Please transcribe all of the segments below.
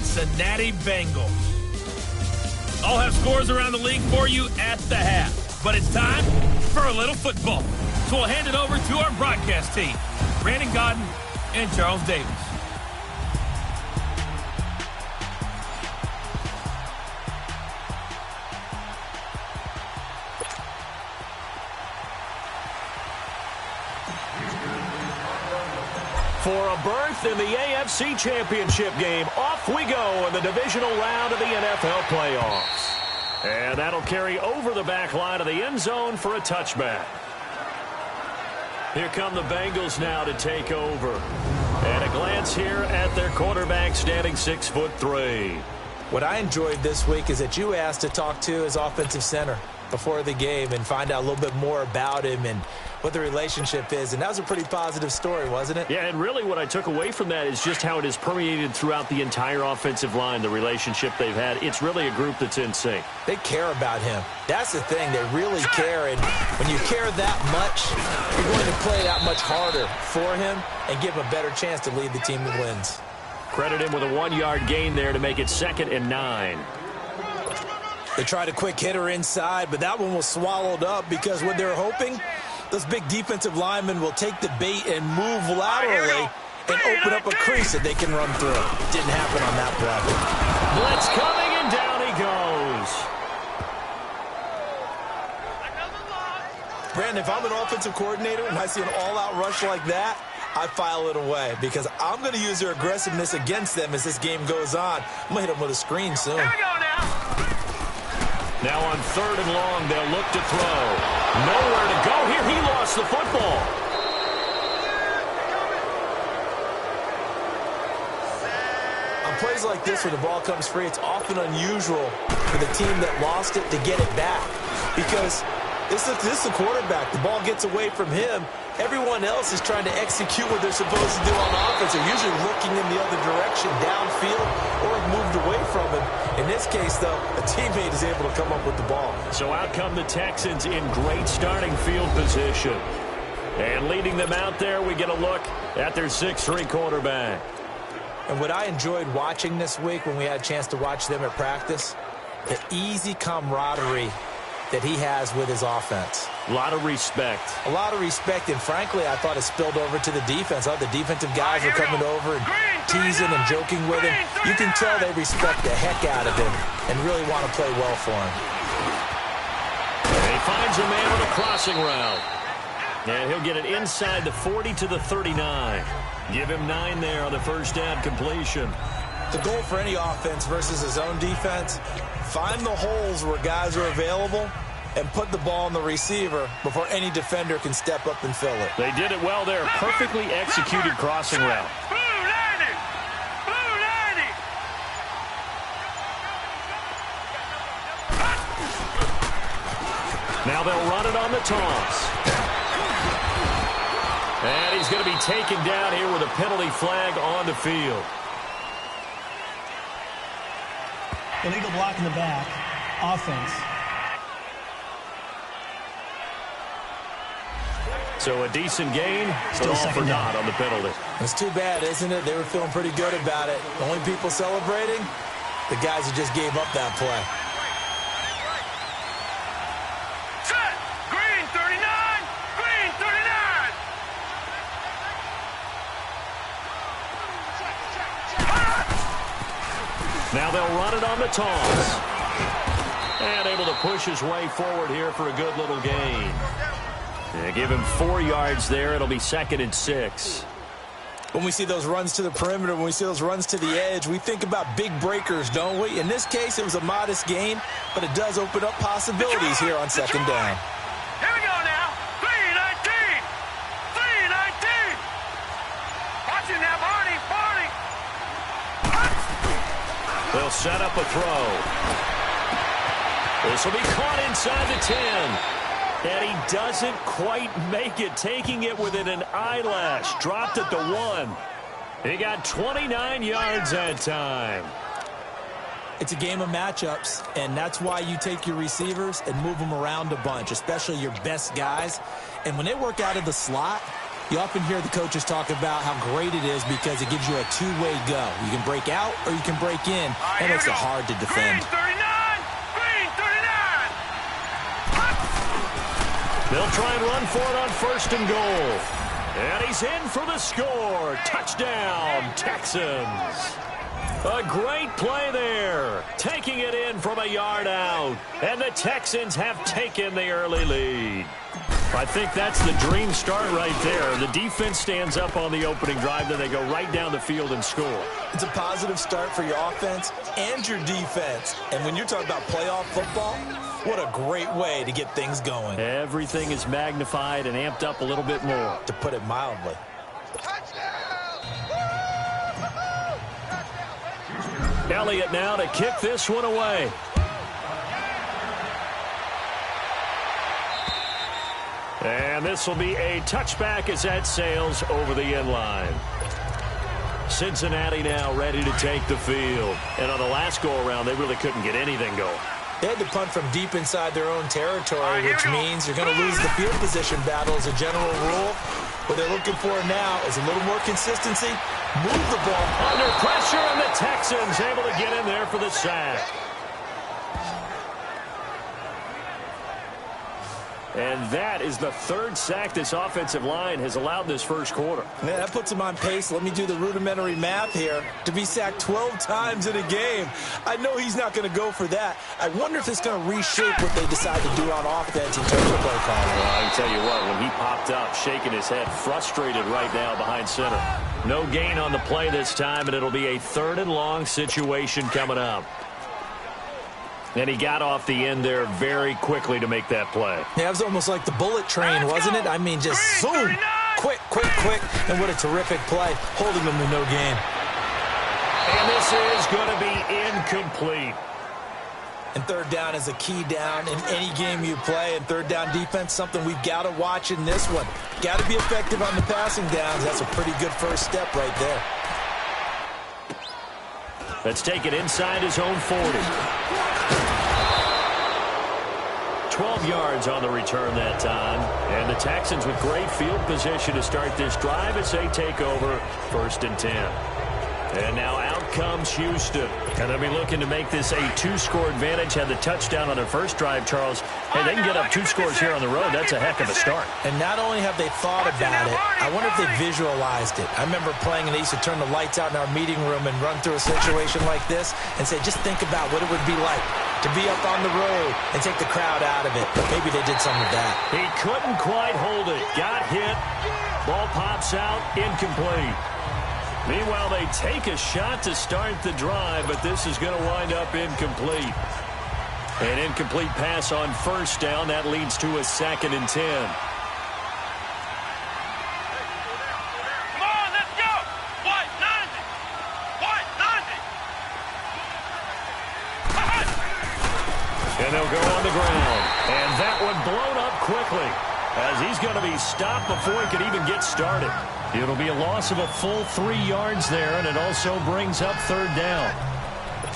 Cincinnati Bengals. I'll have scores around the league for you at the half. But it's time for a little football. So we'll hand it over to our broadcast team, Brandon Godden and Charles Davis. For a berth in the AFC Championship game, off we go in the divisional round of the NFL playoffs. And that'll carry over the back line of the end zone for a touchback. Here come the Bengals now to take over. And a glance here at their quarterback standing 6'3". What I enjoyed this week is that you asked to talk to his offensive center before the game and find out a little bit more about him and what the relationship is. And that was a pretty positive story, wasn't it? Yeah, and really what I took away from that is just how it has permeated throughout the entire offensive line, the relationship they've had. It's really a group that's in sync. They care about him. That's the thing. They really care. And when you care that much, you're going to play that much harder for him and give him a better chance to lead the team to wins. Credit him with a 1-yard gain there to make it 2nd and 9. They tried a quick hitter inside, but that one was swallowed up because what they're hoping, those big defensive linemen will take the bait and move laterally and open up a crease that they can run through. Didn't happen on that play. Blitz coming, and down he goes. Brandon, if I'm an offensive coordinator and I see an all-out rush like that, I file it away because I'm going to use their aggressiveness against them as this game goes on. I'm going to hit them with a screen soon. Here we go now. Now on 3rd and long, they'll look to throw. Nowhere to go here. He lost the football. On plays like this where the ball comes free, it's often unusual for the team that lost it to get it back because this is the quarterback. The ball gets away from him. Everyone else is trying to execute what they're supposed to do on offense. They're usually looking in the other direction, downfield, or have moved away from him. In this case, though, a teammate is able to come up with the ball. So out come the Texans in great starting field position. And leading them out there, we get a look at their 6'3" quarterback. And what I enjoyed watching this week when we had a chance to watch them at practice, the easy camaraderie that he has with his offense. A lot of respect. A lot of respect, and frankly, I thought it spilled over to the defense. The defensive guys were coming over and teasing and joking with him. You can tell they respect the heck out of him and really want to play well for him. And he finds a man on a crossing route. And he'll get it inside the 40 to the 39. Give him 9 there on the first down completion. The goal for any offense versus his own defense, find the holes where guys are available and put the ball on the receiver before any defender can step up and fill it. They did it well there. Perfectly executed crossing route. Now they'll run it on the toss. And he's going to be taken down here with a penalty flag on the field. Illegal block in the back. Offense. So a decent gain, Still all second for down. naught on the penalty. It's too bad, isn't it? They were feeling pretty good about it. The only people celebrating, the guys who just gave up that play. Set. Green 39. Green 39. Now they'll run it on the toss. And able to push his way forward here for a good little gain. And give him 4 yards there. It'll be 2nd and 6. When we see those runs to the perimeter, when we see those runs to the edge, we think about big breakers, don't we? In this case, it was a modest gain, but it does open up possibilities here on 2nd down. Here we go now. 319. 319. Watch it now, Barney. They'll set up a throw. This will be caught inside the 10. And he doesn't quite make it, taking it within an eyelash. Dropped at the 1. He got 29 yards that time. It's a game of matchups, and that's why you take your receivers and move them around a bunch, especially your best guys. And when they work out of the slot, You often hear the coaches talk about how great it is because it gives you a two-way go. You can break out or you can break in. That makes it hard to defend. They'll try and run for it on 1st and goal. And he's in for the score. Touchdown, Texans. A great play there. Taking it in from a yard out. And the Texans have taken the early lead. I think that's the dream start right there. The defense stands up on the opening drive, then they go right down the field and score. It's a positive start for your offense and your defense. And when you're talking about playoff football, what a great way to get things going. Everything is magnified and amped up a little bit more. To put it mildly. Elliott now to kick this one away. And this will be a touchback as that sails over the end line. Cincinnati now ready to take the field. And on the last go-around, they really couldn't get anything going. They had to punt from deep inside their own territory, which means you're going to lose the field position battle as a general rule. What they're looking for now is a little more consistency. Move the ball. Under pressure, and the Texans able to get in there for the sack. And that is the 3rd sack this offensive line has allowed this first quarter. Yeah, that puts him on pace. Let me do the rudimentary math here. To be sacked 12 times in a game. I know he's not going to go for that. I wonder if it's going to reshape what they decide to do on offense in terms of play calling. Well, I can tell you what, when he popped up, shaking his head, frustrated right now behind center. No gain on the play this time, and it'll be a 3rd and long situation coming up. And he got off the end there very quickly to make that play. Yeah, it was almost like the bullet train, wasn't it? I mean, just zoom, quick, and what a terrific play, holding them to no gain. And this is going to be incomplete. And 3rd down is a key down in any game you play, and 3rd down defense, something we've got to watch in this one. Got to be effective on the passing downs. That's a pretty good first step right there. Let's take it inside his own 40. 12 yards on the return that time. And the Texans with great field position to start this drive as they take over 1st and 10. And now out comes Houston. And they'll be looking to make this a 2-score advantage. Had the touchdown on their first drive, Charles. Hey, they can get up 2 scores here on the road. That's a heck of a start. And not only have they thought about it, I wonder if they visualized it. I remember playing and they used to turn the lights out in our meeting room and run through a situation like this and say, just think about what it would be like to be up on the road and take the crowd out of it. Maybe they did some of that. He couldn't quite hold it. Got hit. Ball pops out. Incomplete. Meanwhile, they take a shot to start the drive, but this is going to wind up incomplete. An incomplete pass on 1st down. That leads to a 2nd and 10. Come on, let's go! White 90! White 90! And they'll go on the ground. And that one blown up quickly as he's going to be stopped before he could even get started. It'll be a loss of a full 3 yards there, and it also brings up 3rd down.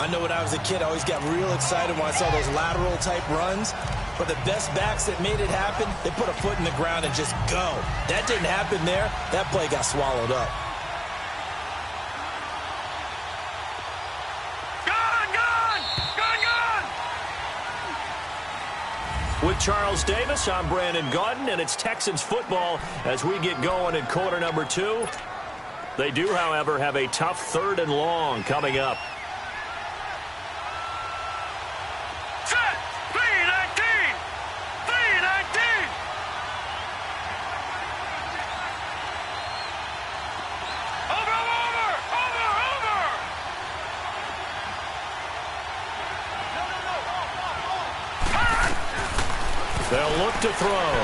I know when I was a kid, I always got real excited when I saw those lateral-type runs. But the best backs that made it happen, they put a foot in the ground and just go. That didn't happen there. That play got swallowed up. With Charles Davis, I'm Brandon Gaudin, and it's Texans football as we get going in quarter number 2. They do, however, have a tough 3rd and long coming up. Set! 319! 319! Over! They'll look to throw.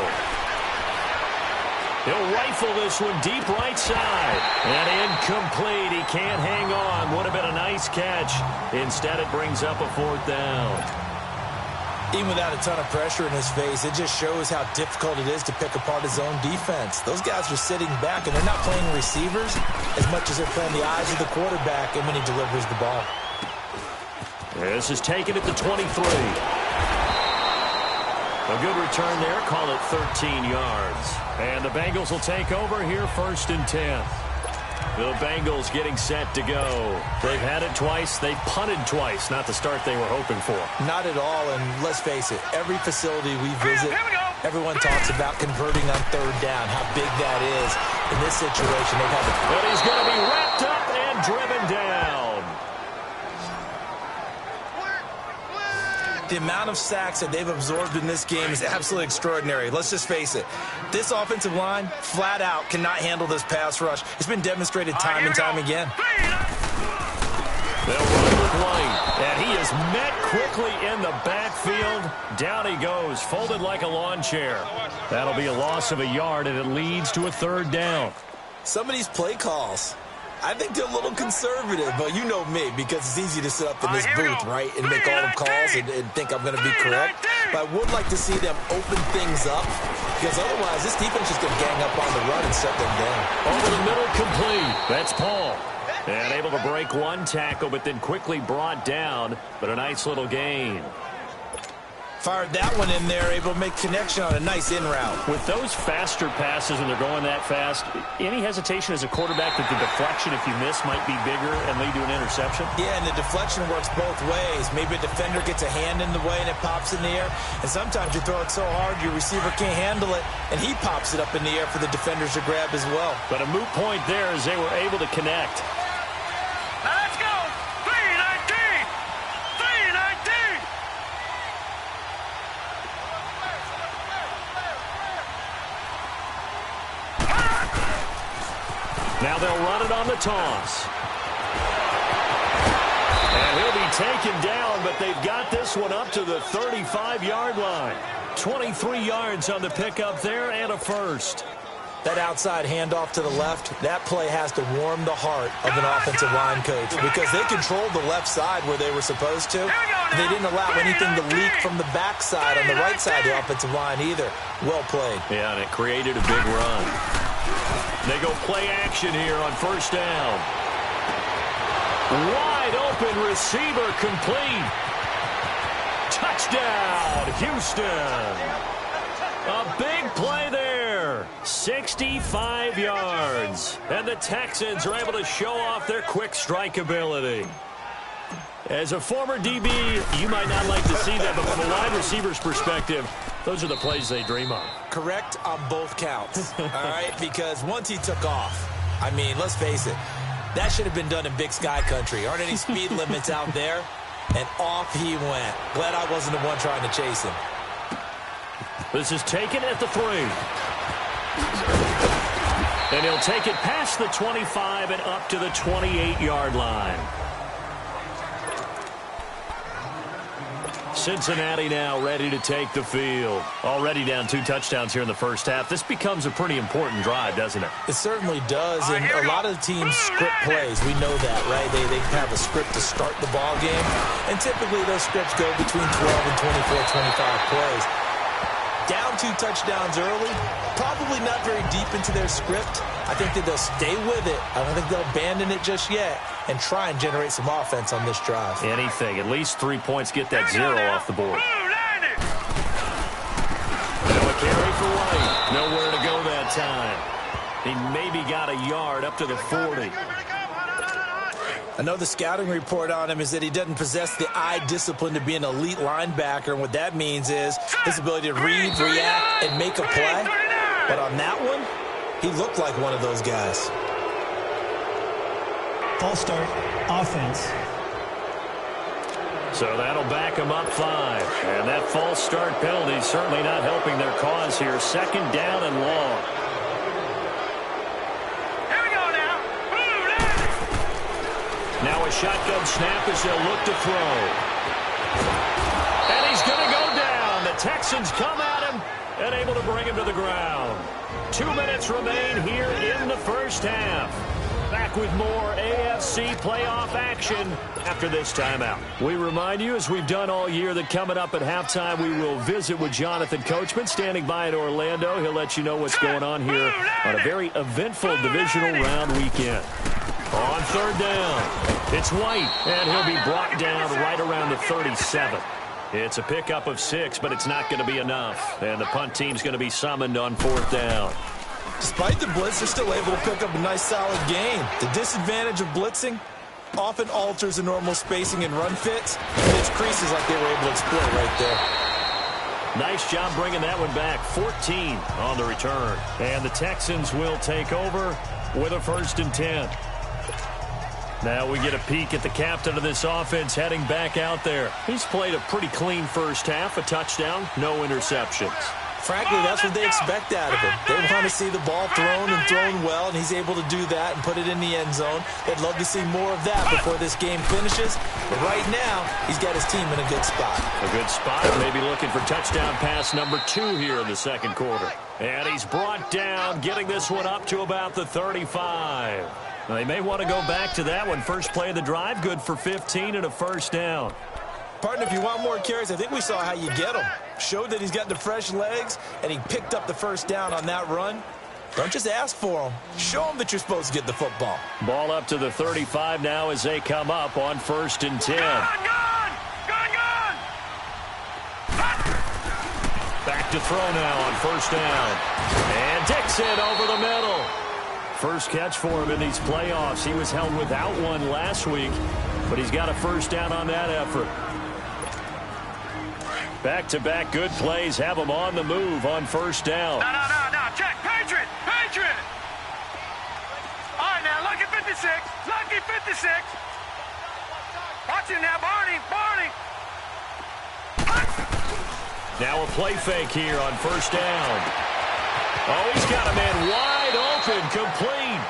He'll rifle this one deep right side. And incomplete. He can't hang on. Would have been a nice catch. Instead, it brings up a 4th down. Even without a ton of pressure in his face, it just shows how difficult it is to pick apart his own defense. Those guys are sitting back, and they're not playing receivers as much as they're playing the eyes of the quarterback and when he delivers the ball. This is taken at the 23. A good return there. Call it 13 yards. And the Bengals will take over here 1st and 10. The Bengals getting set to go. They've had it twice. They've punted twice. Not the start they were hoping for. Not at all, and let's face it, every facility we visit, everyone talks about converting on 3rd down, how big that is. In this situation, they've had to... But he's going to be wrapped up and driven down. The amount of sacks that they've absorbed in this game is absolutely extraordinary. Let's just face it. This offensive line, flat out, cannot handle this pass rush. It's been demonstrated time and time again. They'll run with White, and he is met quickly in the backfield. Down he goes, folded like a lawn chair. That'll be a loss of a yard, and it leads to a 3rd down. Some of these play calls, I think they're a little conservative, but you know me, because it's easy to sit up in this booth, right, and make all the calls and think I'm going to be correct. But I would like to see them open things up, because otherwise this defense is going to gang up on the run and shut them down. Over the middle, complete. That's Paul. And able to break one tackle, but then quickly brought down, but a nice little gain. Fired that one in there, able to make connection on a nice in route. With those faster passes when they're going that fast, any hesitation as a quarterback that the deflection, if you miss, might be bigger and lead to an interception? Yeah, and the deflection works both ways. Maybe a defender gets a hand in the way and it pops in the air. And sometimes you throw it so hard your receiver can't handle it, and he pops it up in the air for the defenders to grab as well. But a moot point there as they were able to connect. Let's go! 319! 319! Now they'll run it on the toss. And he'll be taken down, but they've got this one up to the 35-yard line. 23 yards on the pickup there and a 1st. That outside handoff to the left, that play has to warm the heart of an offensive line coach, because they controlled the left side where they were supposed to. They didn't allow anything to leak from the backside on the right side of the offensive line either. Well played. Yeah, and it created a big run. They go play action here on 1st down. Wide open receiver complete. Touchdown, Houston. A big play there. 65 yards. And the Texans are able to show off their quick strike ability. As a former DB, you might not like to see that, but from a wide receiver's perspective, those are the plays they dream of. Correct on both counts, all right? Because once he took off, I mean, let's face it, that should have been done in Big Sky country. Aren't any speed limits out there? And off he went. Glad I wasn't the one trying to chase him. This is taken at the 3. And he'll take it past the 25 and up to the 28-yard line. Cincinnati now ready to take the field. Already down 2 touchdowns here in the first half. This becomes a pretty important drive, doesn't it? It certainly does, and a lot of the teams script plays. We know that, right? They have a script to start the ball game, and typically those scripts go between 12 and 24, 25 plays. Down 2 touchdowns early, probably not very deep into their script. I think that they'll stay with it. I don't think they'll abandon it just yet and try and generate some offense on this drive. Anything. At least 3 points, get that 0 off the board. No carry for White. Nowhere to go that time. He maybe got a yard up to the 40. I know the scouting report on him is that he doesn't possess the eye discipline to be an elite linebacker, and what that means is his ability to read, react, and make a play. But on that one, he looked like one of those guys. False start, offense. So that'll back him up 5. And that false start penalty is certainly not helping their cause here. 2nd down and long. Now a shotgun snap as they'll look to throw. And he's going to go down. The Texans come at him and able to bring him to the ground. 2 minutes remain here in the first half. Back with more AFC playoff action after this timeout. We remind you, as we've done all year, that coming up at halftime, we will visit with Jonathan Coachman, standing by in Orlando. He'll let you know what's going on here on a very eventful divisional round weekend. On 3rd down, it's White, and he'll be brought down right around the 37. It's a pickup of 6, but it's not going to be enough. And the punt team's going to be summoned on 4th down. Despite the blitz, they're still able to pick up a nice, solid gain. The disadvantage of blitzing often alters the normal spacing and run fits, and it's creases like they were able to exploit right there. Nice job bringing that one back. 14 on the return. And the Texans will take over with a 1st and 10. Now we get a peek at the captain of this offense heading back out there. He's played a pretty clean first half, a touchdown, no interceptions. Frankly, that's what they expect out of him. They want to see the ball thrown and thrown well, and he's able to do that and put it in the end zone. They'd love to see more of that before this game finishes. But right now, he's got his team in a good spot. A good spot, maybe looking for touchdown pass number 2 here in the 2nd quarter. And he's brought down, getting this one up to about the 35. They may want to go back to that one. First play of the drive, good for 15 and a 1st down. Partner, if you want more carries, I think we saw how you get them. Showed that he's got the fresh legs, and he picked up the 1st down on that run. Don't just ask for him. Show him that you're supposed to get the football. Ball up to the 35 now as they come up on 1st and 10. Gone! Back to throw now on 1st down. And Dixon over the middle. First catch for him in these playoffs. He was held without one last week, but he's got a 1st down on that effort. Back-to-back good plays have him on the move on 1st down. No. Check. Patriot. All right, now, lucky 56. Watch him now, Barney. Now a play fake here on 1st down. Oh, he's got a man wide open, complete.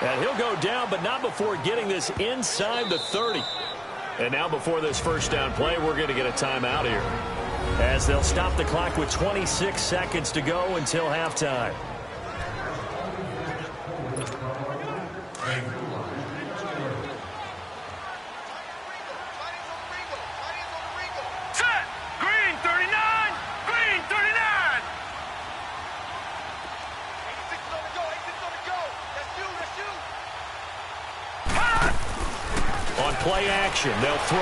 And he'll go down, but not before getting this inside the 30. And now before this 1st down play, we're going to get a timeout here, as they'll stop the clock with 26 seconds to go until halftime. Set. Green 39. On play action, they'll throw.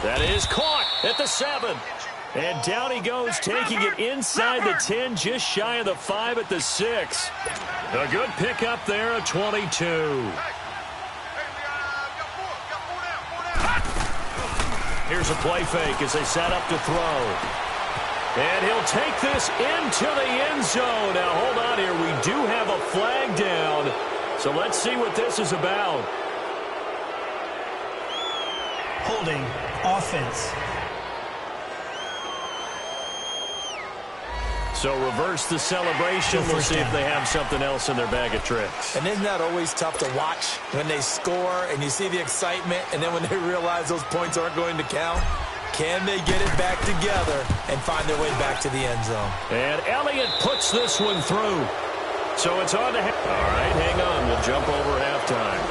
That is caught at the 7. And down he goes, taking it inside the 10, just shy of the 5 at the 6. A good pickup there, a 22. Here's a play fake as they set up to throw. And he'll take this into the end zone. Now, hold on here. We do have a flag down. So let's see what this is about. Holding offense. So reverse the celebration. We'll see if they have something else in their bag of tricks. And isn't that always tough to watch when they score and you see the excitement, and then when they realize those points aren't going to count? Can they get it back together and find their way back to the end zone? And Elliott puts this one through. So it's on to... All right, hang on. We'll jump over halftime.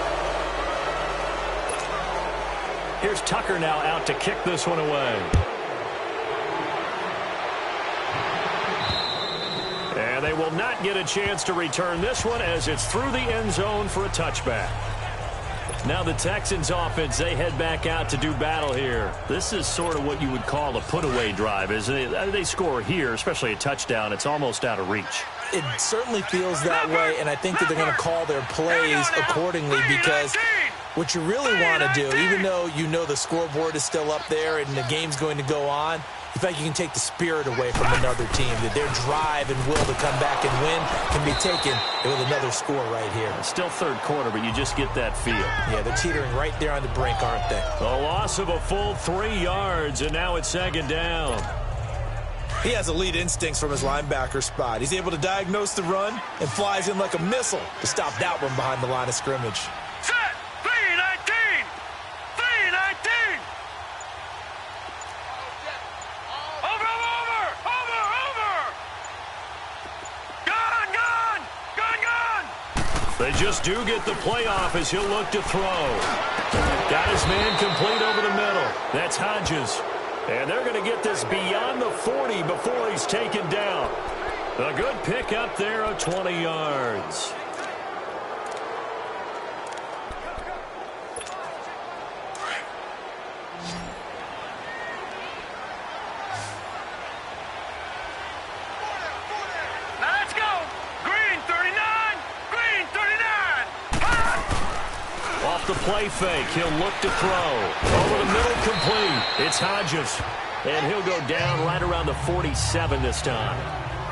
Here's Tucker now out to kick this one away. And they will not get a chance to return this one as it's through the end zone for a touchback. Now the Texans offense, they head back out to do battle here. This is sort of what you would call a put-away drive, isn't it? They score here, especially a touchdown. It's almost out of reach. It certainly feels that way, and I think that they're going to call their plays accordingly, because what you really want to do, even though you know the scoreboard is still up there and the game's going to go on, you think you can take the spirit away from another team, that their drive and will to come back and win can be taken with another score right here. It's still 3rd quarter, but you just get that feel. Yeah, they're teetering right there on the brink, aren't they? A loss of a full 3 yards, and now it's 2nd down. He has elite instincts from his linebacker spot. He's able to diagnose the run and flies in like a missile to stop that one behind the line of scrimmage. Set. 3-19. 3-19. Over. Gone. They just do get the playoff as he'll look to throw. Got his man complete over the middle. That's Hodges. And they're going to get this beyond the 40 before he's taken down. A good pick up there of 20 yards. play fake. He'll look to throw. Over the middle, complete. It's Hodges. And he'll go down right around the 47 this time.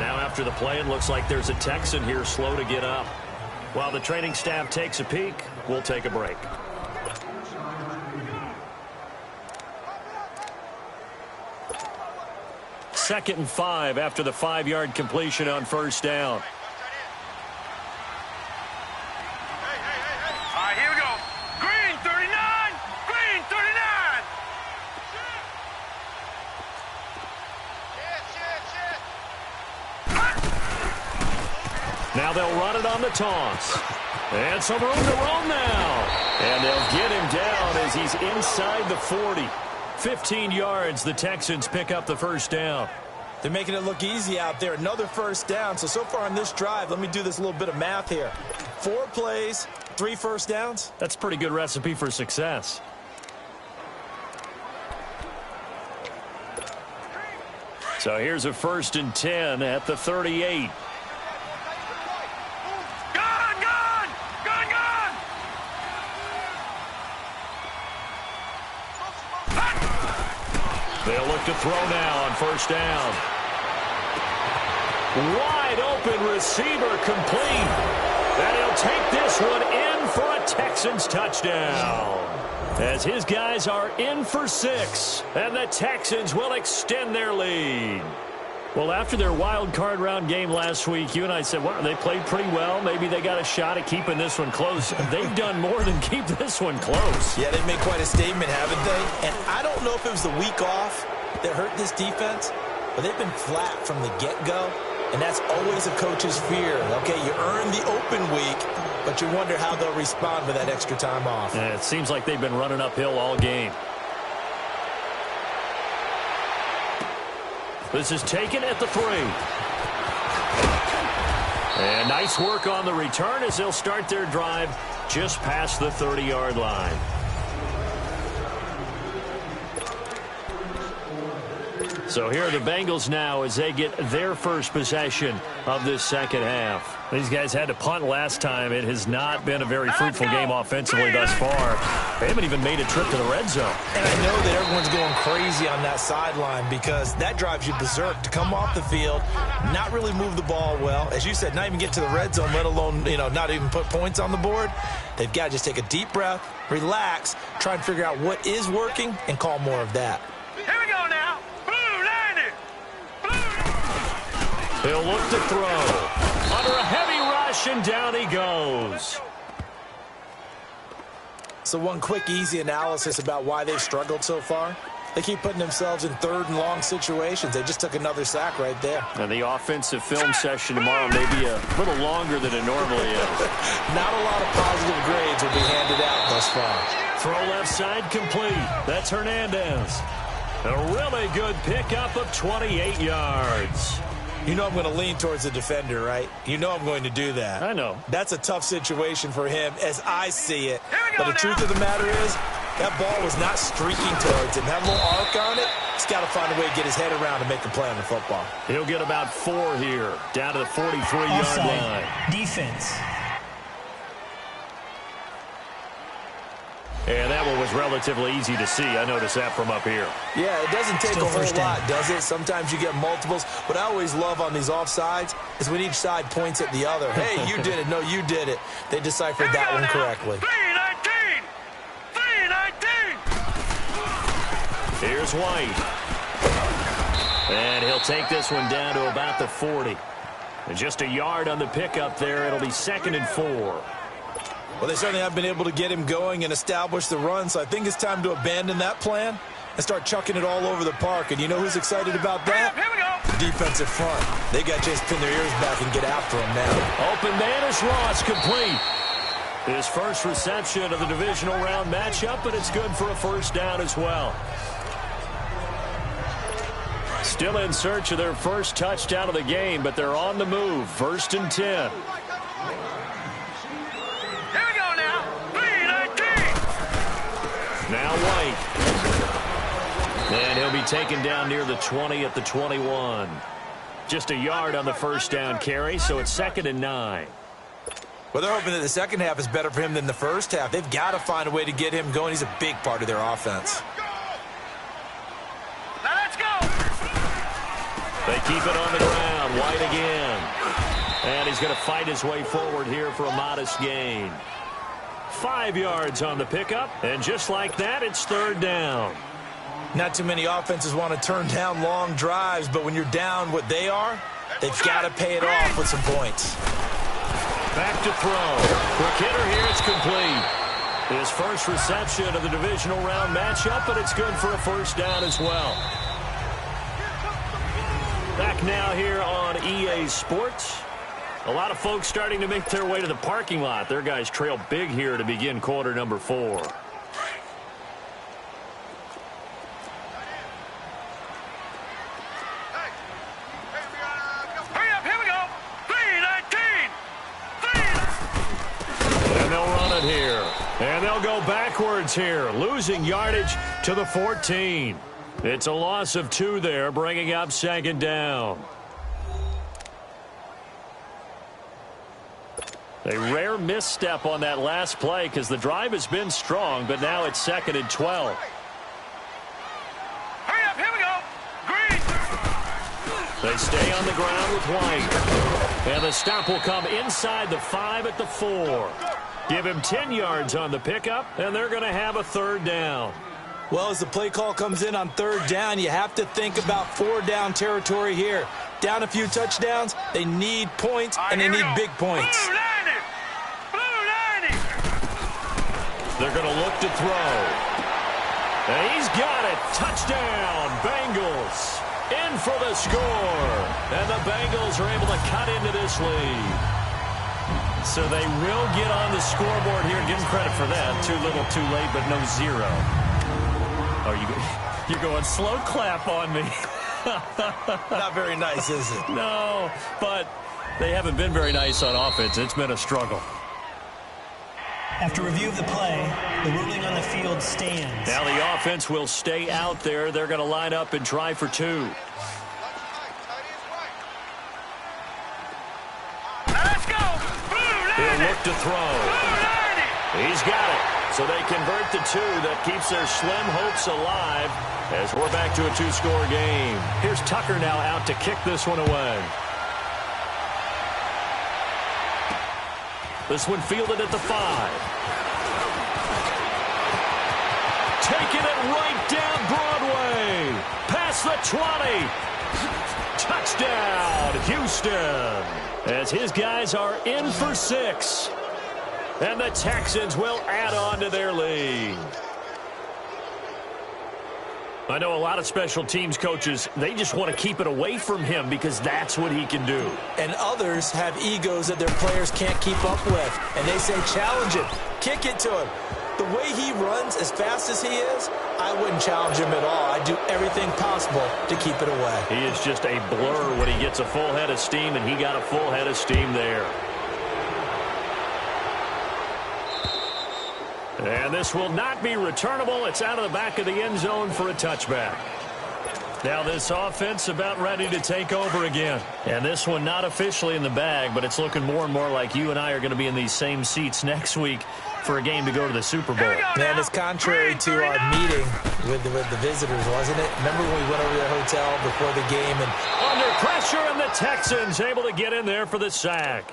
Now after the play, it looks like there's a Texan here slow to get up. While the training staff takes a peek, we'll take a break. Second and 5 after the 5-yard completion on first down. All right, here we go. Green 39. Green 39. Now they'll run it on the toss. And some room to roam now. And they'll get him down as he's inside the 40. 15 yards, the Texans pick up the first down. They're making it look easy out there. Another first down. So far on this drive, let me do this little bit of math here. 4 plays, 3 first downs. That's a pretty good recipe for success. So here's a 1st and 10 at the 38. They'll look to throw now on first down. Wide open receiver complete. And he'll take this one in for a Texans touchdown. As his guys are in for 6. And the Texans will extend their lead. Well, after their wild card round game last week, you and I said, well, they played pretty well. Maybe they got a shot at keeping this one close. They've done more than keep this one close. Yeah, they've made quite a statement, haven't they? And I don't know if it was the week off that hurt this defense, but they've been flat from the get-go, and that's always a coach's fear. Okay, you earn the open week, but you wonder how they'll respond with that extra time off. Yeah, it seems like they've been running uphill all game. This is taken at the 3. And nice work on the return as they'll start their drive just past the 30-yard line. So here are the Bengals now as they get their first possession of this second half. These guys had to punt last time. It has not been a very fruitful game offensively thus far. They haven't even made a trip to the red zone. And I know that everyone's going crazy on that sideline because that drives you berserk to come off the field, not really move the ball well. As you said, not even get to the red zone, let alone, not even put points on the board. They've got to just take a deep breath, relax, try and figure out what is working, and call more of that. Here we go now. He'll look to throw. Under a heavy rush, and down he goes. So one quick, easy analysis about why they've struggled so far. They keep putting themselves in 3rd and long situations. They just took another sack right there. And the offensive film session tomorrow may be a little longer than it normally is. Not a lot of positive grades will be handed out thus far. Throw left side complete. That's Hernandez. A really good pickup of 28 yards. You know I'm going to lean towards the defender, right? You know I'm going to do that. I know. That's a tough situation for him as I see it. But the truth of the matter is, that ball was not streaking towards him. That little arc on it, he's got to find a way to get his head around and make a play on the football. He'll get about 4 here, down to the 43-yard line. Defense. And that one was relatively easy to see. I noticed that from up here. Yeah, it doesn't take Still a whole first lot, down. does it? Sometimes you get multiples. What I always love on these offsides is when each side points at the other. Hey, you did it. No, you did it. They deciphered that one correctly. 319. 319. Here's White. And he'll take this one down to about the 40. And just a yard on the pickup there. It'll be 2nd and 4. Well, they certainly have been able to get him going and establish the run, so I think it's time to abandon that plan and start chucking it all over the park. And you know who's excited about that? Here we go. The defensive front. They got to just pin their ears back and get after him now. Open man is Ross, complete. His first reception of the divisional round matchup, but it's good for a first down as well. Still in search of their first touchdown of the game, but they're on the move. 1st and 10. Now White. And he'll be taken down near the 20 at the 21. Just a yard on the first down carry, so it's 2nd and 9. Well, they're hoping that the second half is better for him than the first half. They've got to find a way to get him going. He's a big part of their offense. Now let's go. They keep it on the ground. White again. And he's going to fight his way forward here for a modest gain. 5 yards on the pickup. And just like that, it's third down. Not too many offenses want to turn down long drives, but when you're down what they are, they've got to pay it off with some points. Back to throw. Quick hitter here. It's complete. His first reception of the divisional round matchup, but it's good for a first down as well. Back now here on EA Sports. A lot of folks starting to make their way to the parking lot. Their guys trail big here to begin quarter number 4. And they'll go backwards here, losing yardage to the 14. It's a loss of 2 there, bringing up second down. A rare misstep on that last play because the drive has been strong, but now it's 2nd and 12. Hurry up, here we go. Green. They stay on the ground with White. And the stop will come inside the 5 at the 4. Give him 10 yards on the pickup, and they're going to have a third down. Well, as the play call comes in on third down, you have to think about 4-down territory here. Down a few touchdowns, they need points, and they need big points. Blue lining. Blue lining. They're going to look to throw. And he's got it. Touchdown, Bengals. In for the score. And the Bengals are able to cut into this lead. So they will get on the scoreboard here. Give them credit for that. Too little, too late, but no 0. Oh, you're going slow clap on me. Not very nice, is it? No, but they haven't been very nice on offense. It's been a struggle. After review of the play, the ruling on the field stands. Now the offense will stay out there. They're going to line up and try for 2. He'll look to throw. He's got it. So they convert the 2. That keeps their slim hopes alive as we're back to a 2-score game. Here's Tucker now out to kick this one away. This one fielded at the 5. Taking it right down Broadway. Past the 20. Touchdown, Houston. As his guys are in for 6. And the Texans will add on to their lead. I know a lot of special teams coaches, they just want to keep it away from him because that's what he can do. And others have egos that their players can't keep up with. And they say, challenge him. Kick it to him. The way he runs as fast as he is, I wouldn't challenge him at all. I'd do everything possible to keep it away. He is just a blur when he gets a full head of steam, and he got a full head of steam there. And this will not be returnable. It's out of the back of the end zone for a touchback. Now this offense about ready to take over again. And this one not officially in the bag, but it's looking more and more like you and I are going to be in these same seats next week for a game to go to the Super Bowl. Man, it's contrary to our meeting with the visitors, wasn't it? Remember when we went over to the hotel before the game? And under pressure, and the Texans able to get in there for the sack.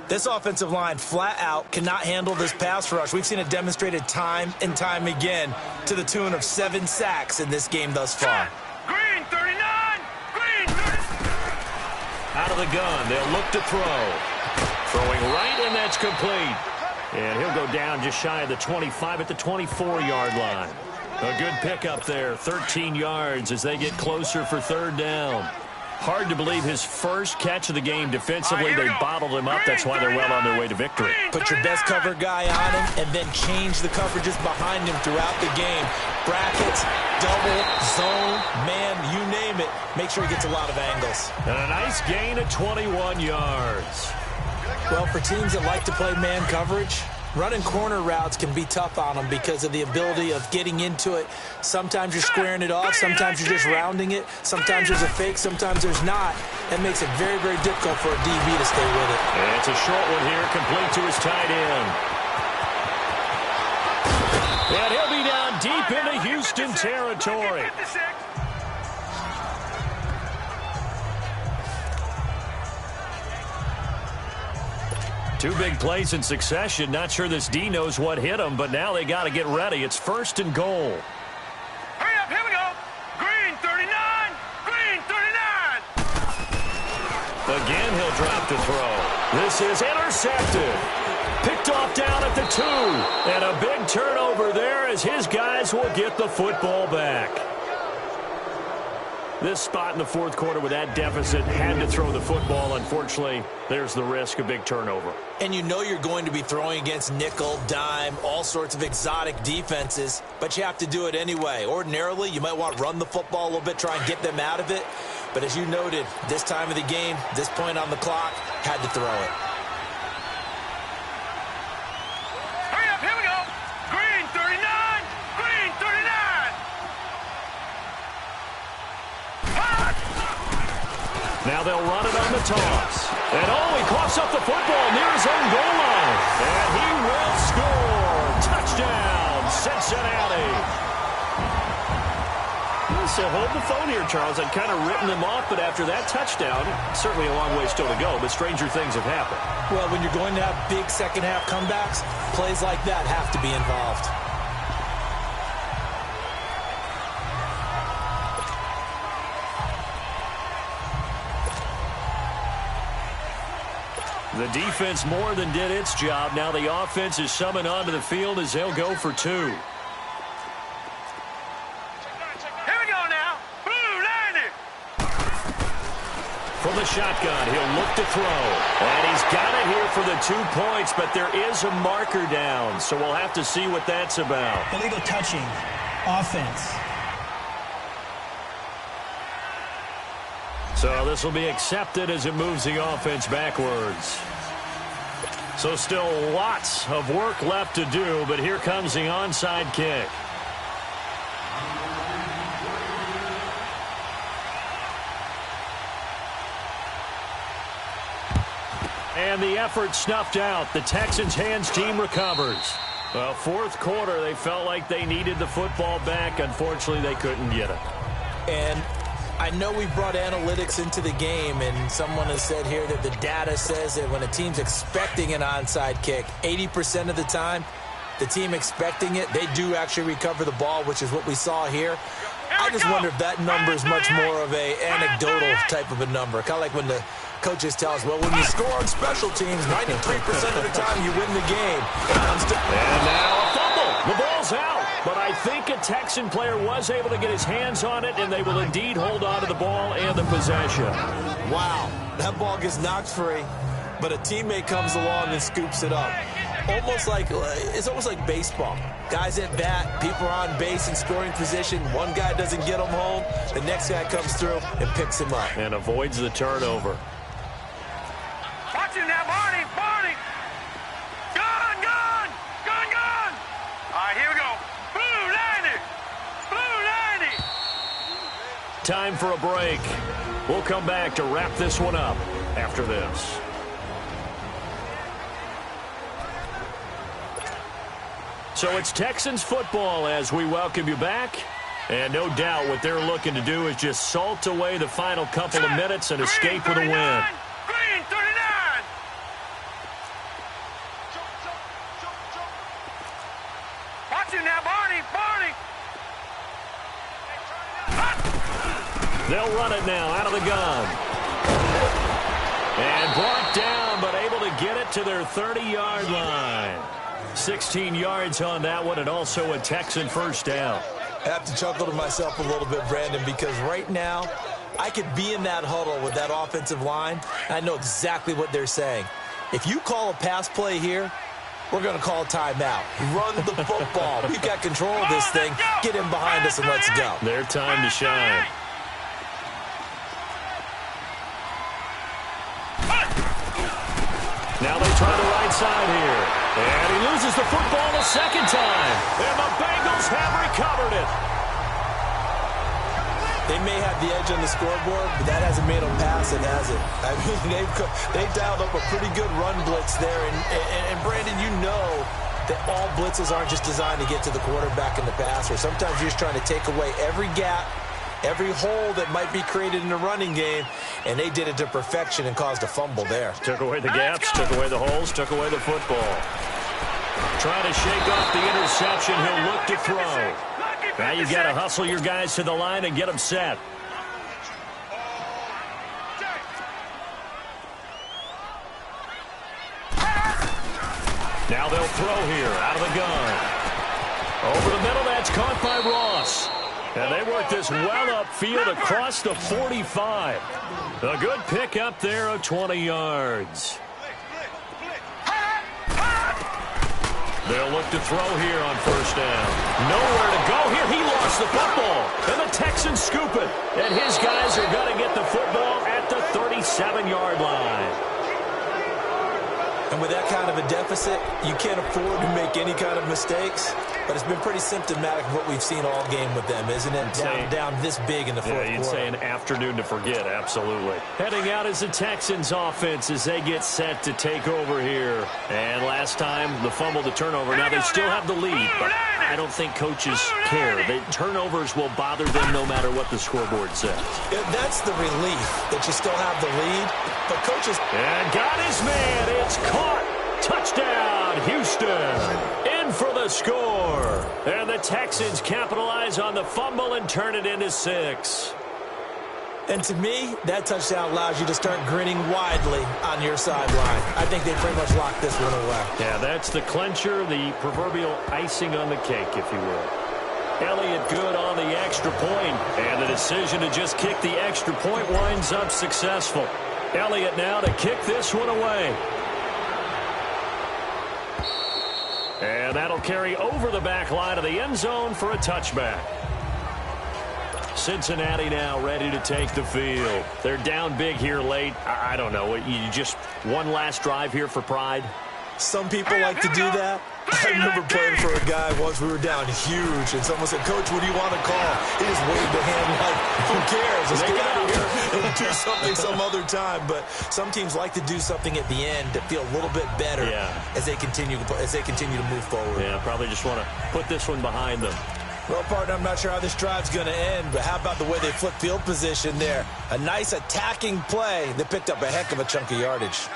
This offensive line flat out cannot handle this pass rush. We've seen it demonstrated time and time again to the tune of 7 sacks in this game thus far. Green 39. Green 39. Out of the gun, they'll look to throw. Throwing right, and that's complete. And he'll go down just shy of the 25 at the 24-yard line. A good pickup there, 13 yards as they get closer for third down. Hard to believe his first catch of the game defensively. They bottled him up. That's why they're well on their way to victory. Put your best cover guy on him and then change the coverages behind him throughout the game. Brackets, double, zone, man, you name it. Make sure he gets a lot of angles. And a nice gain of 21 yards. Well, for teams that like to play man coverage, Running corner routes can be tough on them because of the ability of getting into it. Sometimes you're squaring it off. Sometimes you're just rounding it. Sometimes there's a fake. Sometimes there's not. That makes it very, very difficult for a DB to stay with it. And it's a short one here, complete to his tight end. And he'll be down deep into Houston territory. Two big plays in succession. Not sure this D knows what hit him, but now they got to get ready. It's 1st and goal. Hurry up, here we go. Green 39, green 39. Again, he'll drop to throw. This is intercepted. Picked off down at the 2. And a big turnover there as his guys will get the football back. This spot in the 4th quarter with that deficit, had to throw the football. Unfortunately, there's the risk of big turnover. And you know you're going to be throwing against nickel, dime, all sorts of exotic defenses, but you have to do it anyway. Ordinarily, you might want to run the football a little bit, try and get them out of it. But as you noted, this time of the game, this point on the clock, had to throw it. Hurry up, here we go. Green 39, green 39. Now they'll run it on the toss. And he coughs up the football near his own goal line. And he will score. Touchdown, Cincinnati. So hold the phone here, Charles. I'd kind of written them off, but after that touchdown, certainly a long way still to go, but stranger things have happened. Well, when you're going to have big second-half comebacks, plays like that have to be involved. The defense more than did its job. Now the offense is summoned onto the field as they'll go for 2. Here we go now. Blue 90. From the shotgun, he'll look to throw. And he's got it here for the 2 points, but there is a marker down, so we'll have to see what that's about. Illegal touching. Offense. So this will be accepted as it moves the offense backwards. So still lots of work left to do, but here comes the onside kick. And the effort snuffed out. The Texans' hands team recovers. Well, 4th quarter, they felt like they needed the football back. Unfortunately, they couldn't get it. And I know we brought analytics into the game, and someone has said here that the data says that when a team's expecting an onside kick, 80% of the time, the team expecting it, they do actually recover the ball, which is what we saw here. I just wonder if that number is much more of a anecdotal type of a number. Kind of like when the coaches tell us, well, when you score on special teams, 93% of the time you win the game. And now a fumble. The ball's out. But I think a Texan player was able to get his hands on it, and they will indeed hold on to the ball and the possession. Wow, that ball gets knocked free, but a teammate comes along and scoops it up. It's almost like baseball. Guys at bat, people are on base in scoring position. One guy doesn't get them home. The next guy comes through and picks him up. And avoids the turnover. Watch it now, Barney, Barney. Gun, gun, gun, gun. All right, here we go. Blue 90, blue 90. Time for a break. We'll come back to wrap this one up after this. So it's Texans football as we welcome you back. And no doubt what they're looking to do is just salt away the final couple of minutes and escape with a win. Green 39. Watch it now, Barney, Barney. They'll run it now out of the gun. And brought down, but able to get it to their 30-yard line. 16 yards on that one, and also a Texan first down. I have to chuckle to myself a little bit, Brandon, because right now I could be in that huddle with that offensive line, and I know exactly what they're saying. If you call a pass play here, we're going to call a timeout. Run the football. We've got control of this thing. Get in behind us and let's go. Their time to shine. Now they try the right side here. And he loses the football a second time. And the Bengals have recovered it. They may have the edge on the scoreboard, but that hasn't made them pass it, has it? I mean, they've dialed up a pretty good run blitz there. And Brandon, you know that all blitzes aren't just designed to get to the quarterback and the passer. Sometimes you're just trying to take away every gap, every hole that might be created in the running game, and they did it to perfection and caused a fumble there. Took away the gaps, took away the holes, took away the football. Trying to shake off the interception. He'll look to throw. Now you've got to hustle your guys to the line and get them set. Now they'll throw here out of the gun. Over the middle, that's caught by Ross. And they work this well upfield across the 45. A good pick up there of 20 yards. They'll look to throw here on first down. Nowhere to go here. He lost the football. And the Texans scoop it. And his guys are going to get the football at the 37-yard line. And with that kind of a deficit, you can't afford to make any kind of mistakes. But it's been pretty symptomatic of what we've seen all game with them, isn't it? Down this big in the fourth quarter. Yeah, you'd say an afternoon to forget, absolutely. Heading out is the Texans offense as they get set to take over here. And last time, the fumble, the turnover. Now they still have the lead, but I don't think coaches care. The turnovers will bother them no matter what the scoreboard says. Yeah, that's the relief, that you still have the lead. But coaches... And got his man. It's caught. Touchdown, Houston. In for the score. And the Texans capitalize on the fumble and turn it into 6. And to me, that touchdown allows you to start grinning widely on your sideline. I think they pretty much locked this one away. Yeah, that's the clincher, the proverbial icing on the cake, if you will. Elliott good on the extra point, and the decision to just kick the extra point winds up successful. Elliott now to kick this one away. And that'll carry over the back line of the end zone for a touchback. Cincinnati now ready to take the field. They're down big here late. I don't know. You just one last drive here for pride? Some people like to do that. I remember playing for a guy once. We were down huge, and someone said, "Coach, what do you want to call?" He just waved a hand like, "Who cares? Let's get out of here and do something some other time." But some teams like to do something at the end to feel a little bit better as they continue to move forward. Yeah, probably just want to put this one behind them. Well, partner, I'm not sure how this drive's going to end, but how about the way they flip field position there? A nice attacking play. They picked up a heck of a chunk of yardage.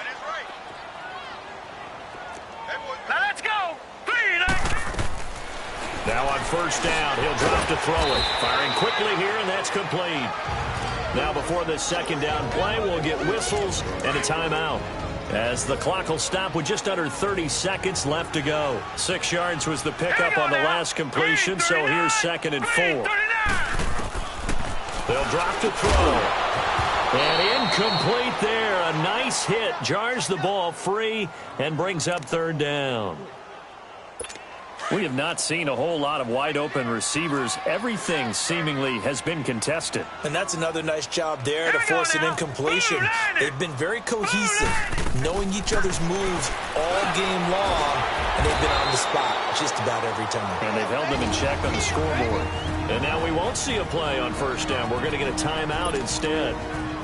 Now on first down, he'll drop to throw it. Firing quickly here, and that's complete. Now before this second down play, we'll get whistles and a timeout, as the clock will stop with just under 30 seconds left to go. 6 yards was the pickup on the last completion, so here's 2nd and 4. They'll drop to throw. And incomplete there. A nice hit. Jars the ball free and brings up 3rd down. We have not seen a whole lot of wide-open receivers. Everything seemingly has been contested. And that's another nice job there to force an incompletion. They've been very cohesive, knowing each other's moves all game long, and they've been on the spot just about every time. And they've held them in check on the scoreboard. And now we won't see a play on first down. We're going to get a timeout instead,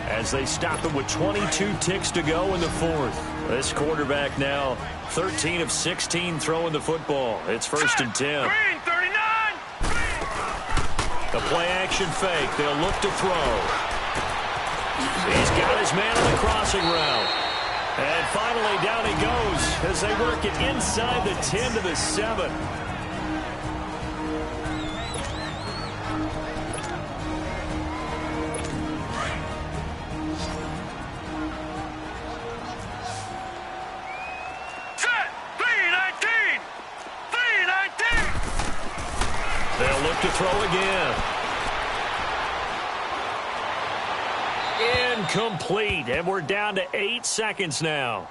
as they stop it with 22 ticks to go in the 4th. This quarterback now 13 of 16 throwing the football. It's 1st and 10. The play-action fake. They'll look to throw. He's got his man on the crossing route. And finally, down he goes as they work it inside the 10 to the 7. They'll look to throw again. Incomplete, and we're down to 8 seconds now.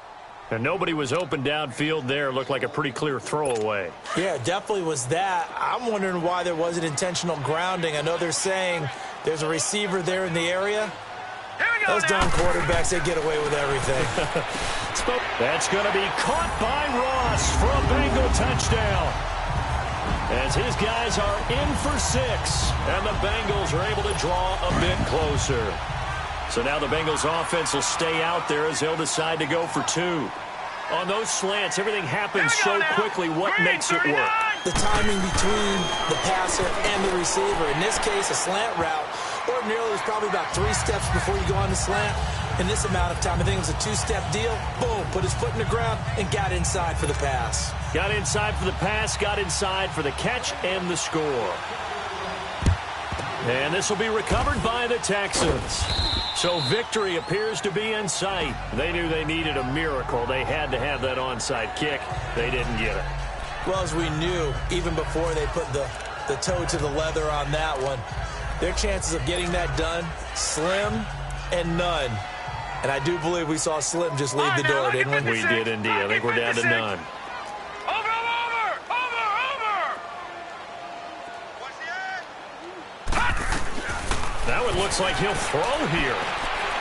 And nobody was open downfield there. Looked like a pretty clear throwaway. Yeah, it definitely was that. I'm wondering why there wasn't intentional grounding. I know they're saying there's a receiver there in the area. Here we go. Those darn quarterbacks, they get away with everything. That's going to be caught by Ross for a Bengal touchdown. As his guys are in for 6, and the Bengals are able to draw a bit closer. So now the Bengals offense will stay out there as they'll decide to go for 2. On those slants, everything happens so quickly. What makes it work? The timing between the passer and the receiver. In this case, a slant route. Ordinarily, it's probably about 3 steps before you go on the slant. In this amount of time, I think it was a 2-step deal. Boom, put his foot in the ground and got inside for the pass. Got inside for the pass, got inside for the catch and the score. And this will be recovered by the Texans. So victory appears to be in sight. They knew they needed a miracle. They had to have that onside kick. They didn't get it. Well, as we knew, even before they put the toe to the leather on that one, their chances of getting that done, slim and none. And I do believe we saw Slim just leave the door, didn't we? We did indeed. I think we're down to none. That one looks like he'll throw here.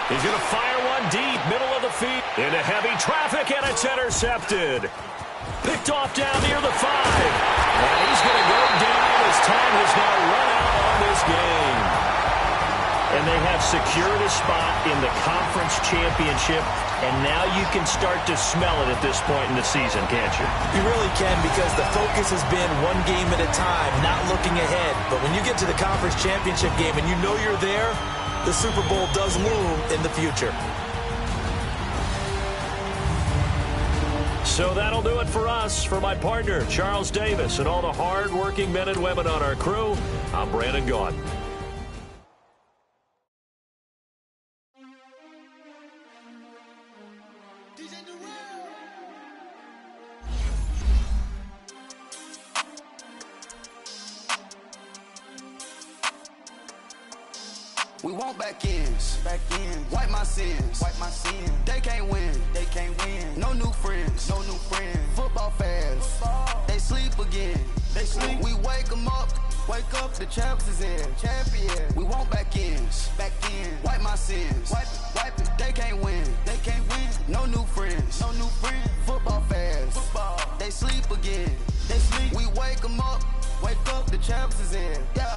He's going to fire one deep, middle of the field. Into heavy traffic, and it's intercepted. Picked off down near the 5. And he's going to go down as time has now run out on this game. And they have secured a spot in the conference championship, and now you can start to smell it at this point in the season, can't you? You really can, because the focus has been one game at a time, not looking ahead. But when you get to the conference championship game and you know you're there, the Super Bowl does loom in the future. So that'll do it for us. For my partner, Charles Davis, and all the hard-working men and women on our crew, I'm Brandon Gaudin. We want back ends, wipe my sins, They can't win, No new friends, Football fans, they sleep again, We wake them up, the champs is in, We want back ends, wipe my sins, wipe it. They can't win, No new friends, Football fans, they sleep again, We wake them up, the champs is in, yeah.